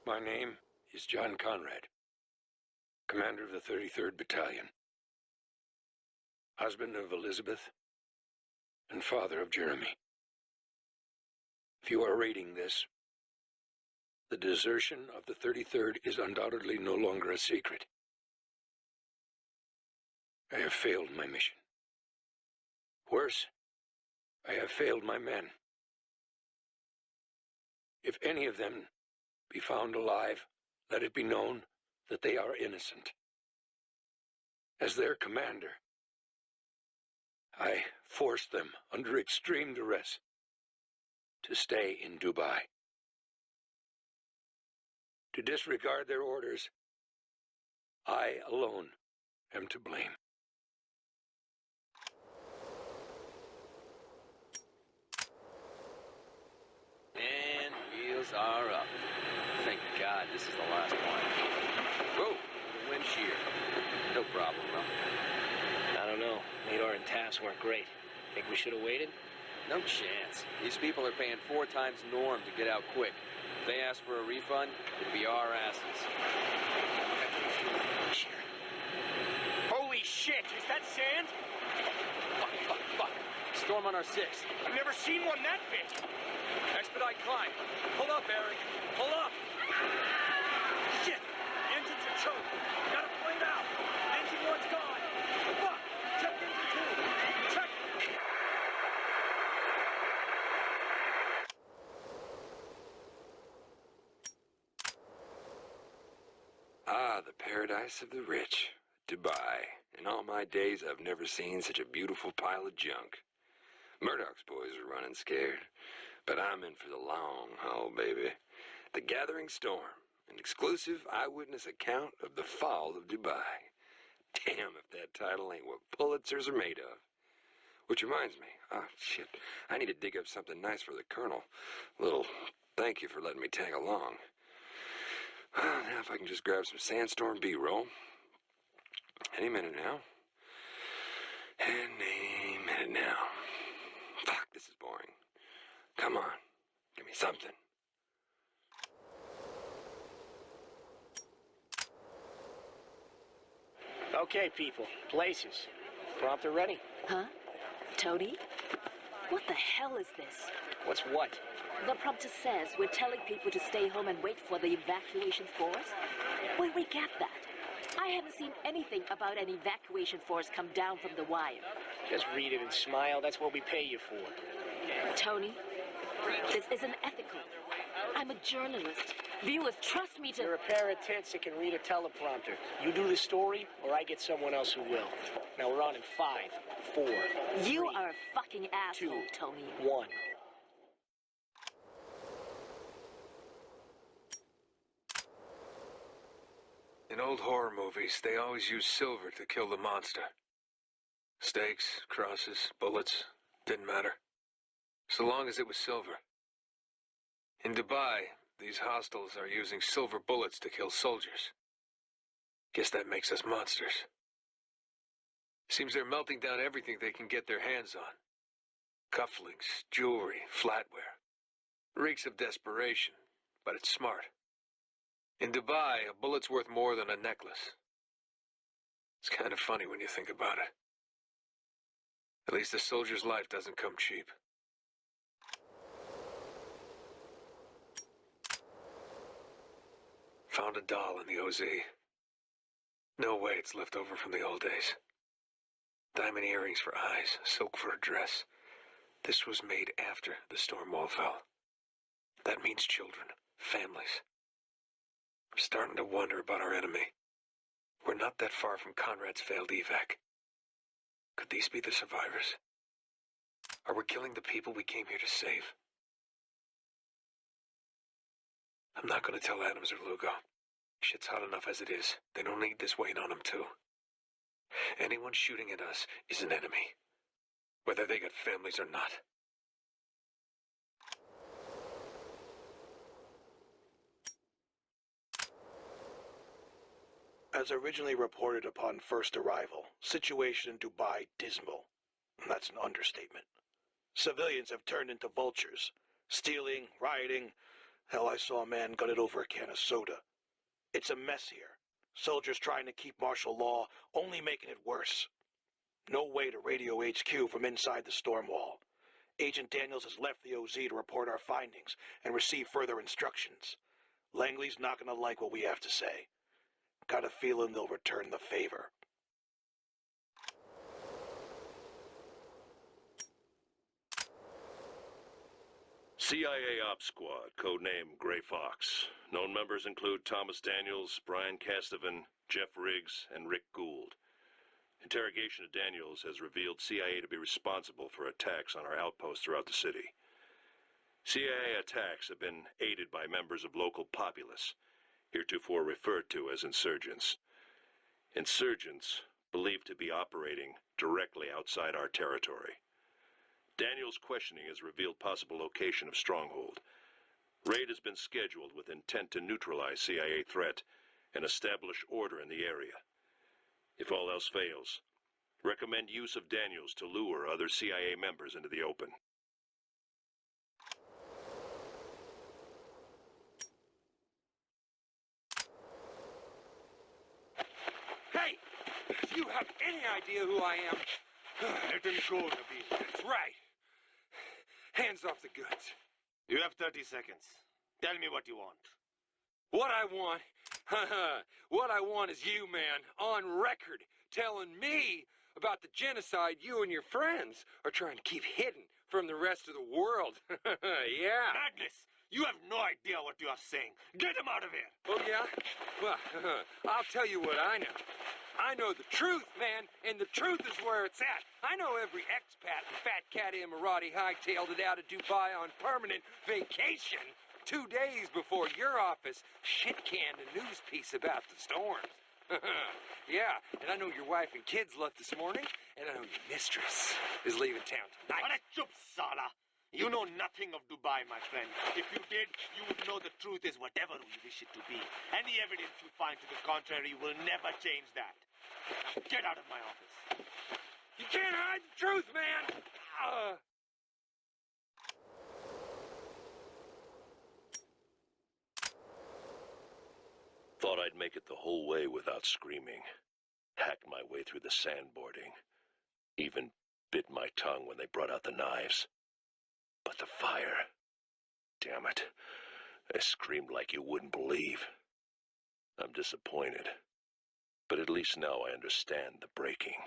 My name is John Conrad, commander of the 33rd Battalion, husband of Elizabeth, and father of Jeremy. If you are reading this, the desertion of the 33rd is undoubtedly no longer a secret. I have failed my mission. Worse, I have failed my men. If any of them be found alive, let it be known that they are innocent. As their commander, I forced them under extreme duress to stay in Dubai. To disregard their orders, I alone am to blame. And wheels are up. Thank God this is the last one. Whoa, the wind shear. No problem, bro. I don't know. Nadar and TAFs weren't great. Think we should have waited? No chance. These people are paying 4 times norm to get out quick. If they ask for a refund, it'd be our asses. Holy shit, is that sand? Fuck. Storm on our 6. I've never seen one that big. Expedite climb. Pull up, Eric. Pull up. Shit, the engines are choked. Gotta play it out. Engine 1's gone. Fuck, check engine 2. Check. Ah, the paradise of the rich, Dubai. In all my days, I've never seen such a beautiful pile of junk. Murdoch's boys are running scared, but I'm in for the long haul, baby. The Gathering Storm, an exclusive eyewitness account of the fall of Dubai. Damn if that title ain't what Pulitzers are made of. Which reminds me, shit, I need to dig up something nice for the Colonel. A little thank you for letting me tag along. Now if I can just grab some Sandstorm B-roll. Any minute now. Any minute now. Fuck, this is boring. Come on, give me something. Okay, people. Places. Prompter ready? Huh? Tony? What the hell is this? What's what? The prompter says we're telling people to stay home and wait for the evacuation force. Where we get that? I haven't seen anything about an evacuation force come down from the wire. Just read it and smile. That's what we pay you for. Tony, this isn't ethical. I'm a journalist. Viewers trust me to... You're a pair of tits that can read a teleprompter. You do the story, or I get someone else who will. Now we're on in 5, 4, You 3, are a fucking asshole, 2, Tony. 1. In old horror movies, they always use silver to kill the monster. Stakes, crosses, bullets, didn't matter. So long as it was silver. In Dubai, these hostiles are using silver bullets to kill soldiers. Guess that makes us monsters. Seems they're melting down everything they can get their hands on. Cufflinks, jewelry, flatware. Reeks of desperation, but it's smart. In Dubai, a bullet's worth more than a necklace. It's kind of funny when you think about it. At least a soldier's life doesn't come cheap. Found a doll in the OZ. No way it's left over from the old days. Diamond earrings for eyes, silk for a dress. This was made after the storm wall fell. That means children, families. I'm starting to wonder about our enemy. We're not that far from Conrad's failed evac. Could these be the survivors? Are we killing the people we came here to save? I'm not going to tell Adams or Lugo. Shit's hot enough as it is. They don't need this weight on them, too. Anyone shooting at us is an enemy, whether they got families or not. As originally reported upon first arrival, situation in Dubai dismal. That's an understatement. Civilians have turned into vultures, stealing, rioting, Hell, I saw a man gun it over a can of soda. It's a mess here. Soldiers trying to keep martial law, only making it worse. No way to radio HQ from inside the storm wall. Agent Daniels has left the OZ to report our findings and receive further instructions. Langley's not gonna like what we have to say. Got a feeling they'll return the favor. CIA Ops Squad, codename Gray Fox. Known members include Thomas Daniels, Brian Castovan, Jeff Riggs, and Rick Gould. Interrogation of Daniels has revealed CIA to be responsible for attacks on our outposts throughout the city. CIA attacks have been aided by members of local populace, heretofore referred to as insurgents. Insurgents believed to be operating directly outside our territory. Daniels' questioning has revealed possible location of stronghold. Raid has been scheduled with intent to neutralize CIA threat and establish order in the area. If all else fails, recommend use of Daniels to lure other CIA members into the open. Hey! Do you have any idea who I am? Let him go, Nabil. That's right. Hands off the goods. You have 30 seconds. Tell me what you want. What I want, what I want is you, man, on record, telling me about the genocide you and your friends are trying to keep hidden from the rest of the world. Yeah. Madness! You have no idea what you are saying. Get him out of here! Oh, yeah? Well, I'll tell you what I know. I know the truth, man, and the truth is where it's at. I know every expat and fat cat Emirati hightailed it out of Dubai on permanent vacation 2 days before your office shit-canned a news piece about the storms. Yeah, and I know your wife and kids left this morning, and I know your mistress is leaving town tonight. Chup, Sala! You know nothing of Dubai, my friend. If you did, you would know the truth is whatever we wish it to be. Any evidence you find to the contrary will never change that. Now get out of my office. You can't hide the truth, man! Thought I'd make it the whole way without screaming. Hacked my way through the sandboarding. Even bit my tongue when they brought out the knives. But the fire... Damn it. I screamed like you wouldn't believe. I'm disappointed. But at least now I understand the breaking.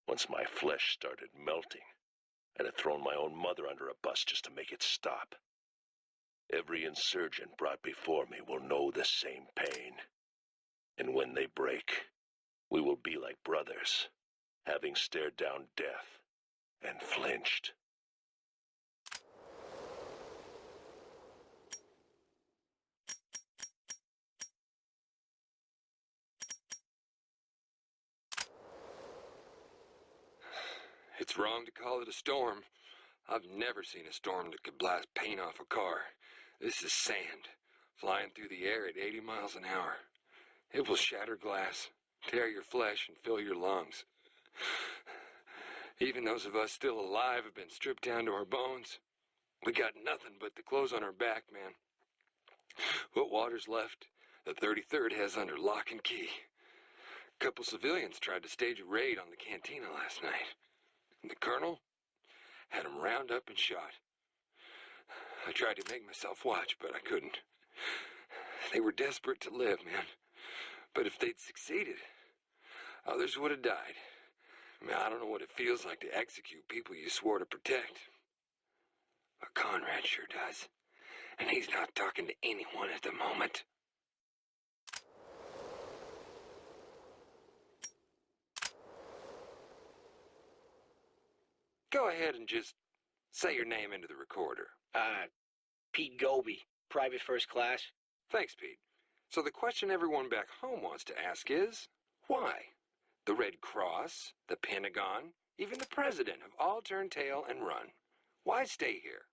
Once my flesh started melting, I'd have thrown my own mother under a bus just to make it stop. Every insurgent brought before me will know the same pain. And when they break, we will be like brothers, having stared down death and flinched. It's wrong to call it a storm. I've never seen a storm that could blast paint off a car. This is sand, flying through the air at 80 miles an hour. It will shatter glass, tear your flesh, and fill your lungs. Even those of us still alive have been stripped down to our bones. We got nothing but the clothes on our back, man. What water's left, the 33rd has under lock and key. A couple civilians tried to stage a raid on the cantina last night. The colonel had them round up and shot. I tried to make myself watch, but I couldn't. They were desperate to live, man. But if they'd succeeded, others would have died. I mean, I don't know what it feels like to execute people you swore to protect. But Conrad sure does. And he's not talking to anyone at the moment. Go ahead and just say your name into the recorder. Pete Goby, private first class. Thanks, Pete. So the question everyone back home wants to ask is, why? The Red Cross, the Pentagon, even the president have all turned tail and run. Why stay here?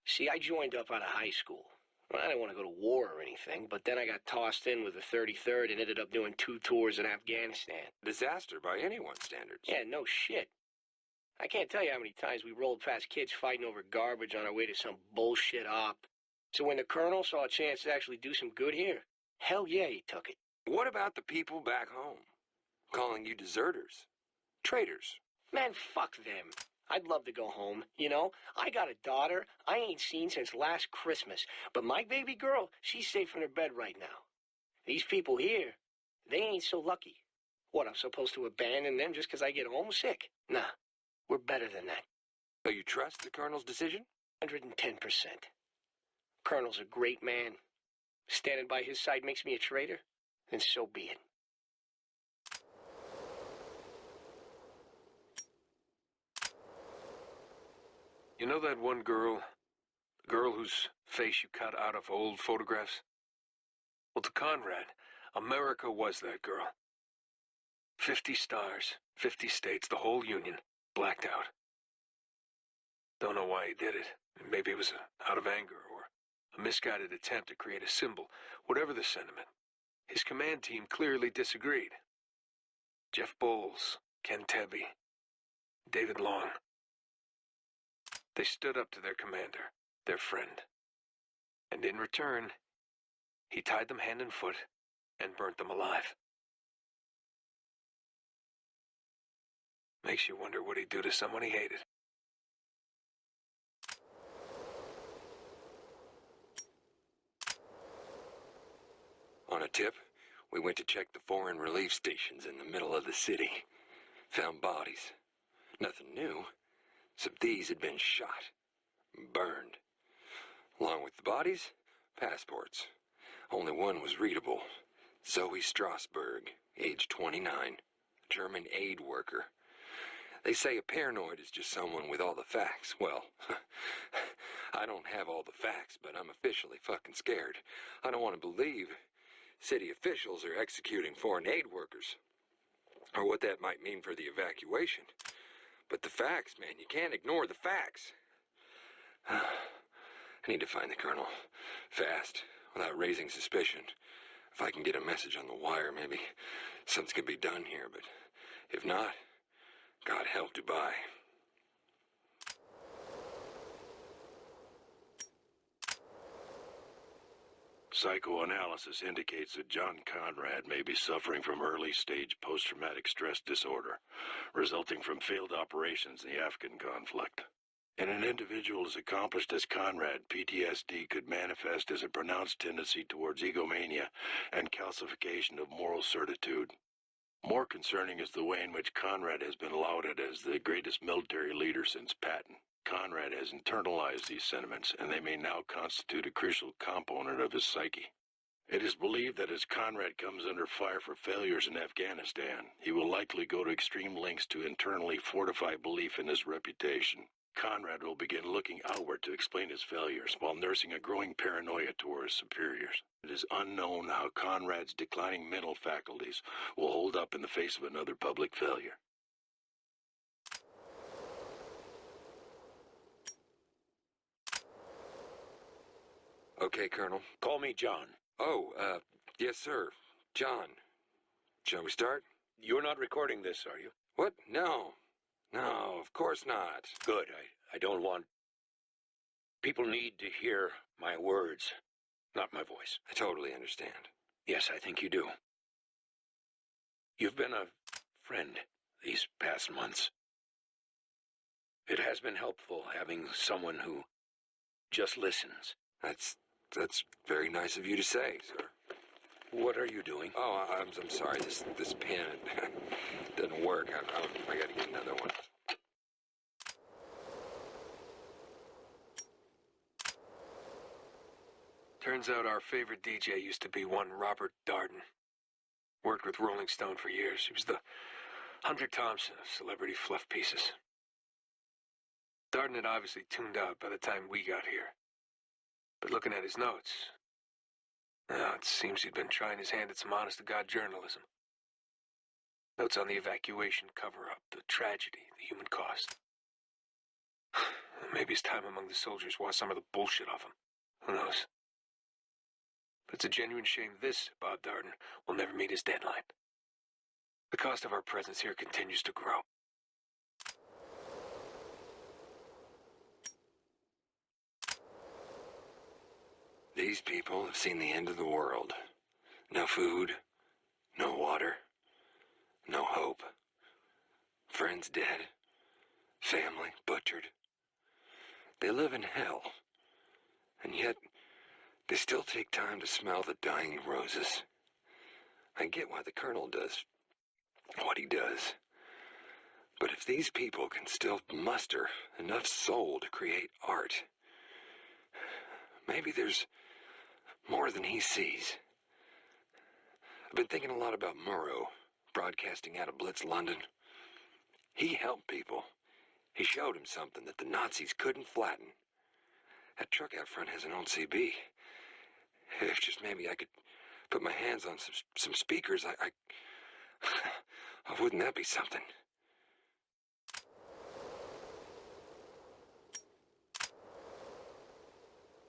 See, I joined up out of high school. Well, I didn't want to go to war or anything, but then I got tossed in with the 33rd and ended up doing 2 tours in Afghanistan. Disaster by anyone's standards. Yeah, no shit. I can't tell you how many times we rolled past kids fighting over garbage on our way to some bullshit op. So when the colonel saw a chance to actually do some good here, hell yeah, he took it. What about the people back home? Calling you deserters? Traitors? Man, fuck them. I'd love to go home, you know? I got a daughter I ain't seen since last Christmas, but my baby girl, she's safe in her bed right now. These people here, they ain't so lucky. What, I'm supposed to abandon them just because I get homesick? Nah, we're better than that. So you trust the colonel's decision? 110%. Colonel's a great man. Standing by his side makes me a traitor, then so be it. You know that one girl? The girl whose face you cut out of old photographs? Well, to Conrad, America was that girl. 50 stars, 50 states, the whole Union, blacked out. Don't know why he did it. Maybe it was out of anger or a misguided attempt to create a symbol. Whatever the sentiment, his command team clearly disagreed. Jeff Bowles, Ken Tebby, David Long. They stood up to their commander, their friend. And in return, he tied them hand and foot and burnt them alive. Makes you wonder what he'd do to someone he hated. On a tip, we went to check the foreign relief stations in the middle of the city. Found bodies. Nothing new, except these had been shot. Burned. Along with the bodies, passports. Only one was readable. Zoe Strasberg, age 29. German aid worker. They say a paranoid is just someone with all the facts. Well, I don't have all the facts, but I'm officially fucking scared. I don't want to believe city officials are executing foreign aid workers, or what that might mean for the evacuation. But the facts, man, you can't ignore the facts. I need to find the colonel, fast, without raising suspicion. If I can get a message on the wire, maybe something can be done here, but if not, God help Dubai. Psychoanalysis indicates that John Conrad may be suffering from early-stage post-traumatic stress disorder, resulting from failed operations in the Afghan conflict. In an individual as accomplished as Conrad, PTSD could manifest as a pronounced tendency towards egomania and calcification of moral certitude. More concerning is the way in which Conrad has been lauded as the greatest military leader since Patton. Conrad has internalized these sentiments, and they may now constitute a crucial component of his psyche. It is believed that as Conrad comes under fire for failures in Afghanistan, he will likely go to extreme lengths to internally fortify belief in his reputation. Conrad will begin looking outward to explain his failures, while nursing a growing paranoia toward his superiors. It is unknown how Conrad's declining mental faculties will hold up in the face of another public failure. Okay, Colonel. Call me John. Oh, yes, sir. John. Shall we start? You're not recording this, are you? What? No. No, of course not. Good. I don't want... People need to hear my words, not my voice. I totally understand. Yes, I think you do. You've been a friend these past months. It has been helpful having someone who just listens. That's very nice of you to say, sir. What are you doing? Oh, I'm sorry. This pen doesn't work. I got to get another one. Turns out our favorite DJ used to be one Robert Darden. Worked with Rolling Stone for years. He was the Hunter Thompson of celebrity fluff pieces. Darden had obviously tuned out by the time we got here. But looking at his notes, it seems he'd been trying his hand at some honest-to-God journalism. Notes on the evacuation cover-up, the tragedy, the human cost. Maybe his time among the soldiers washed some of the bullshit off him. Who knows? But it's a genuine shame this, Bob Darden, will never meet his deadline. The cost of our presence here continues to grow. These people have seen the end of the world. No food, no water, no hope. Friends dead, family butchered. They live in hell, and yet they still take time to smell the dying roses. I get why the Colonel does what he does. But if these people can still muster enough soul to create art, maybe there's more than he sees. I've been thinking a lot about Murrow, broadcasting out of Blitz, London. He helped people. He showed him something that the Nazis couldn't flatten. That truck out front has an old CB. If just maybe I could put my hands on some speakers, I wouldn't that be something?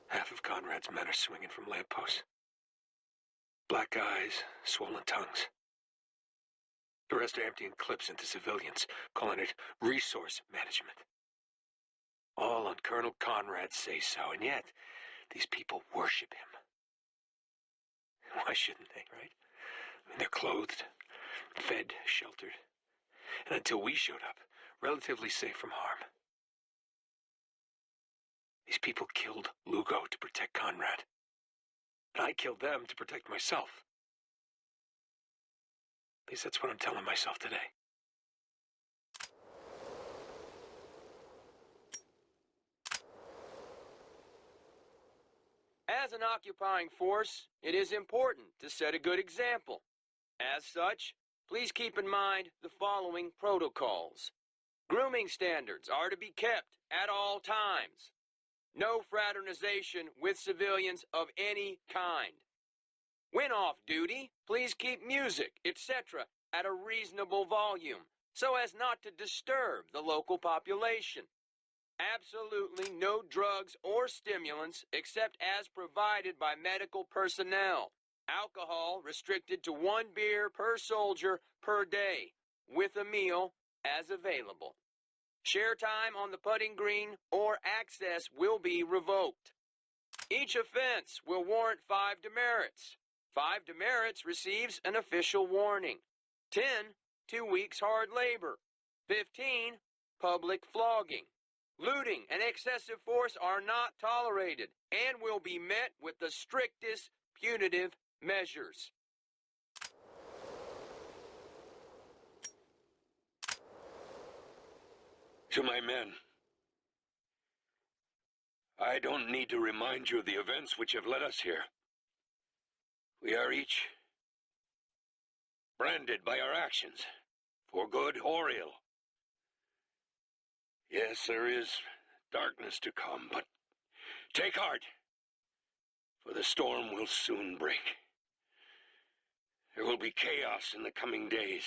Half of Conrad's men are swinging from lampposts. Black eyes, swollen tongues. The rest are emptying clips into civilians, calling it resource management. All on Colonel Conrad's say-so, and yet these people worship him. Why shouldn't they, right? I mean, they're clothed, fed, sheltered, and until we showed up, relatively safe from harm. These people killed Lugo to protect Conrad. And I killed them to protect myself. At least that's what I'm telling myself today. As an occupying force, it is important to set a good example. As such, please keep in mind the following protocols. Grooming standards are to be kept at all times. No fraternization with civilians of any kind. When off duty, please keep music, etc. at a reasonable volume, so as not to disturb the local population. Absolutely no drugs or stimulants except as provided by medical personnel. Alcohol restricted to 1 beer per soldier per day, with a meal as available. Share time on the putting green or access will be revoked. Each offense will warrant 5 demerits. 5 demerits receives an official warning. 10, 2 weeks hard labor. 15, public flogging. Looting and excessive force are not tolerated and will be met with the strictest punitive measures. To my men, I don't need to remind you of the events which have led us here. We are each branded by our actions, for good or ill. Yes, there is darkness to come, but take heart, for the storm will soon break. There will be chaos in the coming days.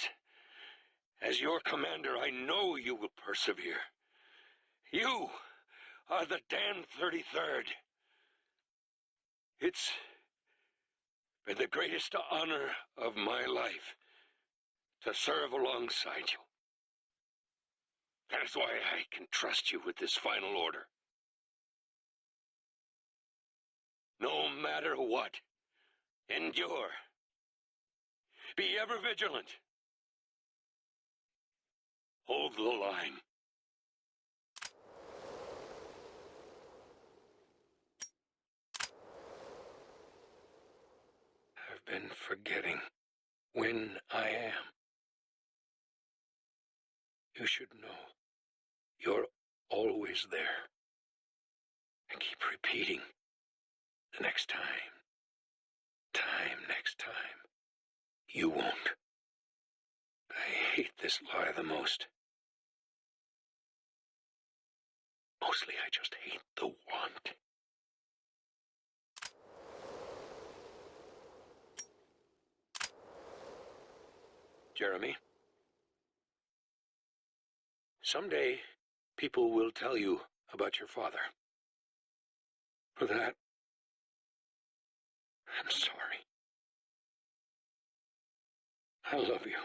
As your commander, I know you will persevere. You are the damned 33rd. It's been the greatest honor of my life to serve alongside you. That is why I can trust you with this final order. No matter what, endure. Be ever vigilant. Hold the line. I've been forgetting when I am. You should know you're always there. And keep repeating the next time, next time. You won't. I hate this lie the most. Mostly I just hate the want. Jeremy, someday people will tell you about your father. For that, I'm sorry. I love you.